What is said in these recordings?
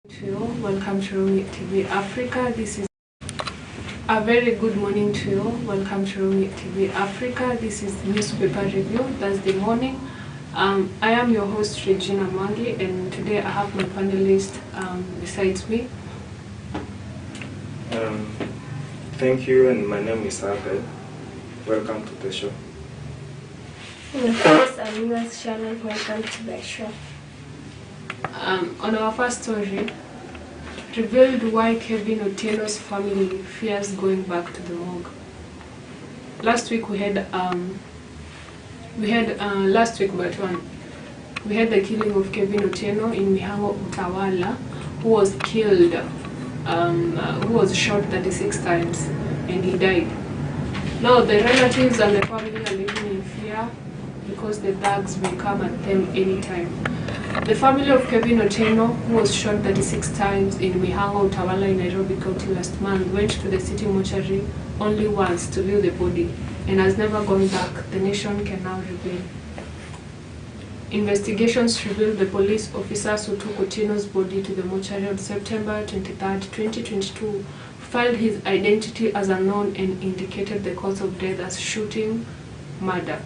To you. Welcome to Romi TV Africa. This is a very good morning to you. Welcome to Romi TV Africa. This is newspaper review Thursday morning. I am your host Regina Mwangi, and today I have my panelist besides me. Thank you, and my name is Thur. Welcome to the show. Yes, I'm yours, Shannon. Welcome to the show. On our first story, revealed why Kevin Otieno's family fears going back to the morgue. Last week we had the killing of Kevin Otieno in Mihango, Utawala, who was killed, who was shot 36 times, and he died. Now the relatives and the family are living in fear because the thugs may come at them anytime. The family of Kevin Otieno, who was shot 36 times in Mihango, Utawala in Nairobi County last month, went to the city mortuary only once to view the body and has never gone back, the nation can now reveal. Investigations revealed the police officers who took Otieno's body to the mortuary on September 23, 2022, filed his identity as unknown and indicated the cause of death as shooting murder.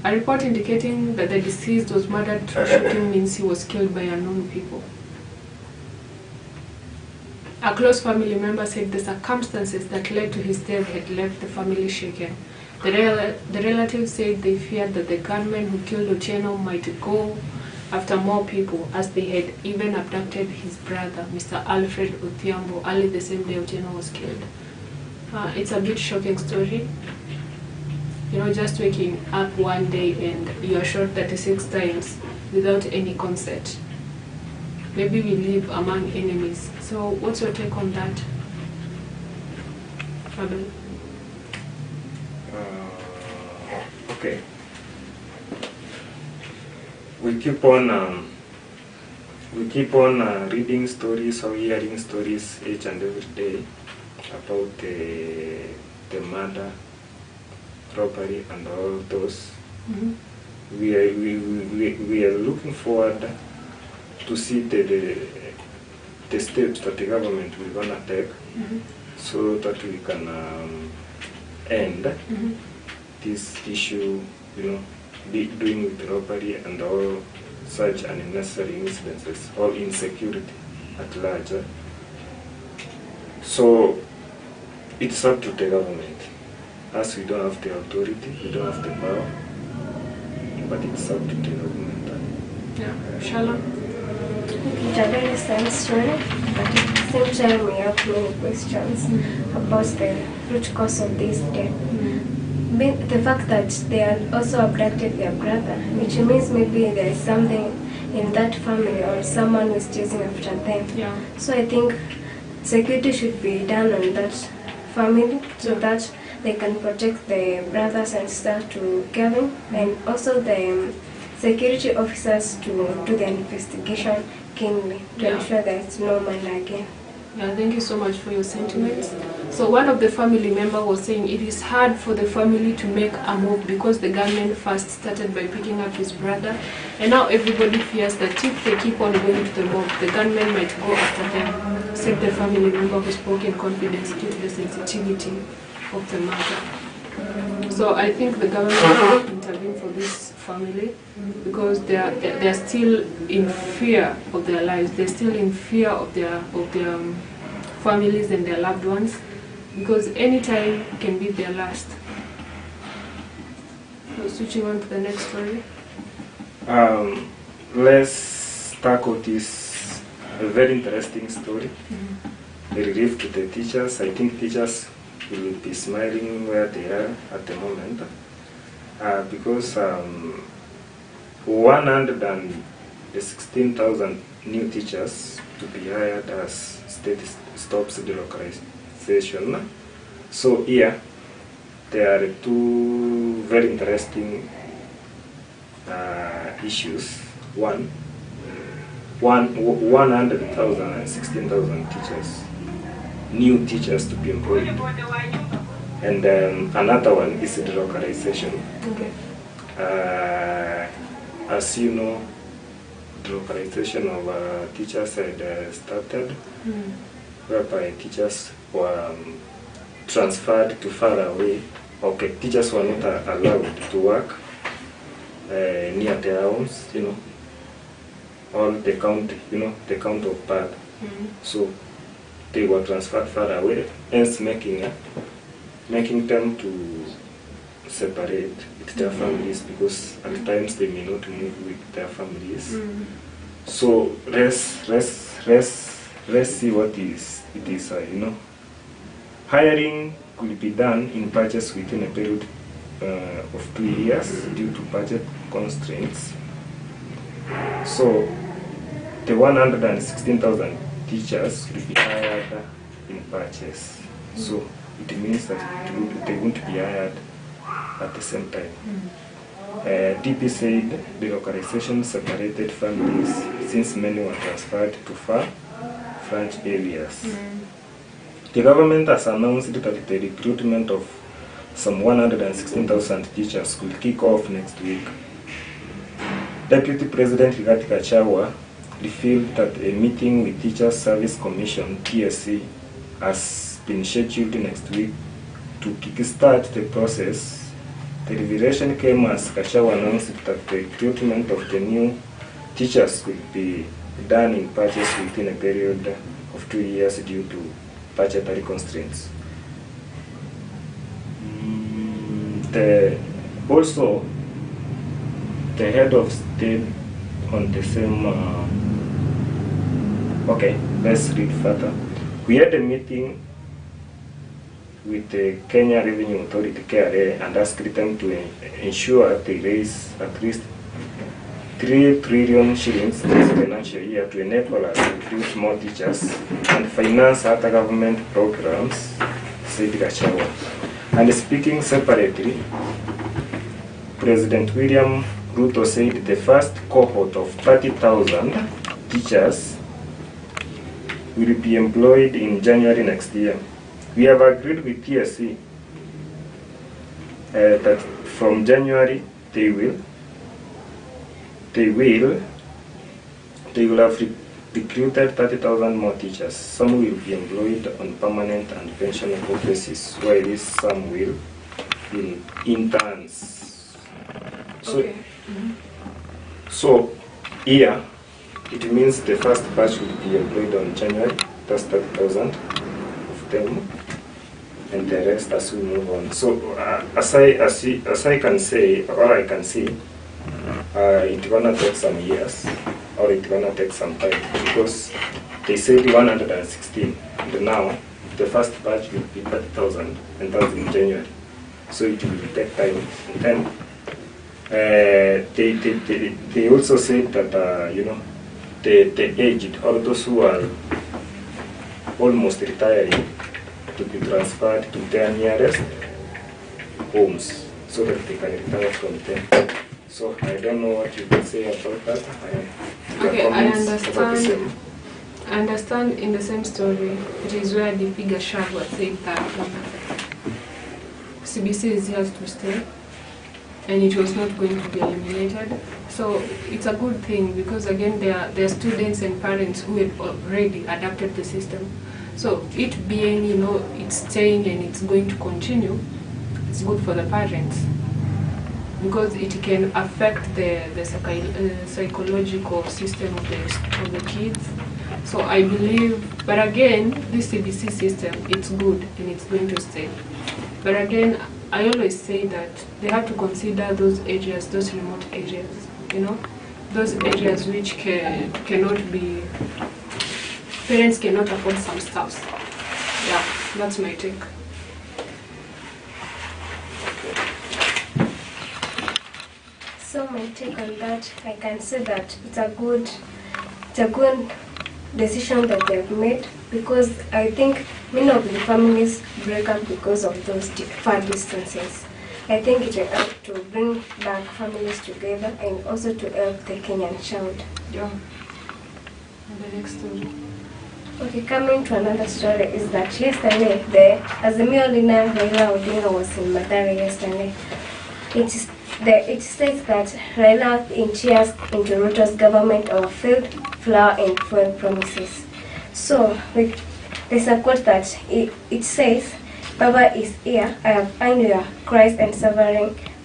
A report indicating that the deceased was murdered through shooting means he was killed by unknown people. A close family member said the circumstances that led to his death had left the family shaken. The relatives said they feared that the gunman who killed Otieno might go after more people, as they had even abducted his brother, Mr. Alfred Odhiambo, early the same day Otieno was killed. It's a bit shocking story. You know, just waking up one day and you are shot 36 times without any consent. Maybe we live among enemies. So what's your take on that, Abel? Okay. We keep on reading stories or hearing stories each and every day about the murder, robbery, and all those. Mm-hmm. We are looking forward to see the steps that the government will gonna take, mm-hmm. so that we can end Mm-hmm. this issue, doing with robbery and all such unnecessary incidences, all insecurity at large. So it's up to the government. As we don't have the authority, we don't have the power, but it's up to the government. Yeah, Shalom. It's a very sad story, but at the same time we have many questions about the root cause of this death. The fact that they had also abducted their brother, which means maybe there is something in that family or someone who is chasing after them. Yeah. So I think security should be done on that family so that they can protect the brothers and sisters to Kevin, and also the security officers to do the investigation keenly to ensure that it's no murder again. Yeah, thank you so much for your sentiments. So one of the family members was saying it is hard for the family to make a move because the gunman first started by picking up his brother, and now everybody fears that if they keep on going to the mob, the gunman might go after them, said the family member who spoke in confidence due to the sensitivity of the matter. So I think the government should intervene for this family because they are still in fear of their lives. They're still in fear of their families and their loved ones, because any time can be their last. So switching on to the next story. Let's tackle this very interesting story. Mm-hmm. A relief to the teachers. I think teachers will be smiling where they are at the moment, because 116,000 new teachers to be hired as state stops delocalization. So here there are two very interesting issues. 100,000 and 16,000 teachers, new teachers to be employed, and then another one is delocalization. Okay. As you know, delocalization of teachers had started, whereby teachers were transferred to far away. Okay, teachers were not allowed to work near their homes, or the county, the count of birth. So they were transferred far away, hence making them to separate with their families, because at times they may not move with their families. So let's see what it is. Hiring could be done in batches within a period of 2 years due to budget constraints. So the 116,000 teachers will be hired in batches. So it means that they won't be hired at the same time. DP said the localization separated families since many were transferred to far French areas. The government has announced that the recruitment of some 116,000 teachers will kick off next week. Deputy President Rigathi Gachagua revealed that a meeting with Teachers Service Commission (TSC) has been scheduled next week to kickstart the process. The revelation came as Gachagua announced that the recruitment of the new teachers will be done in batches within a period of 2 years due to budgetary constraints. Also, the head of state on the same. Okay, let's read further. We had a meeting with the Kenya Revenue Authority (KRA) and asked them to ensure they raise at least 3 trillion shillings this financial year to enable us to recruit more teachers and finance other government programs, said Gachagua. And speaking separately, President William Ruto said the first cohort of 30,000 teachers will be employed in January next year. We have agreed with TSC that from January they will have recruited 30,000 more teachers. Some will be employed on permanent and pensionable basis, while some will in interns. So, Okay. So here it means the first batch will be employed on January. That's 30,000 of them, and the rest as we move on. So as I can say, or I can see, it's gonna take some years, or it's gonna take some time, because they said 116, and now the first batch will be 30,000, and that's in January. So it will take time, and then they also said that the aged, or those who are almost retiring, to be transferred to their nearest homes so that they can retire from them. So I don't know what you can say about that. Okay, I understand in the same story, it is where the bigger Gachagua said that CBC is here to stay and it was not going to be eliminated. So it's a good thing, because again there are students and parents who had already adapted the system. So it being, it's staying and it's going to continue, it's good for the parents, because it can affect the psychological system of the kids. So I believe, but again, this CBC system, it's good and it's going to stay. But again, I always say that they have to consider those areas, those remote areas, those areas which cannot be, parents cannot afford some stuff. Yeah, that's my take. So my take on that, I can say that it's a good decision that they've made, because I think many of the families break up because of those far distances. I think it will help to bring back families together and also to help the Kenyan child. Yeah. And the next story. Okay, coming to another story is that yesterday, the Azimio leader Raila Odinga was in Mathare yesterday. it says that Raila cheers into Ruto's government of failed flower and fuel promises. So there's a quote that it says, Baba is here, I have earned your cries and suffering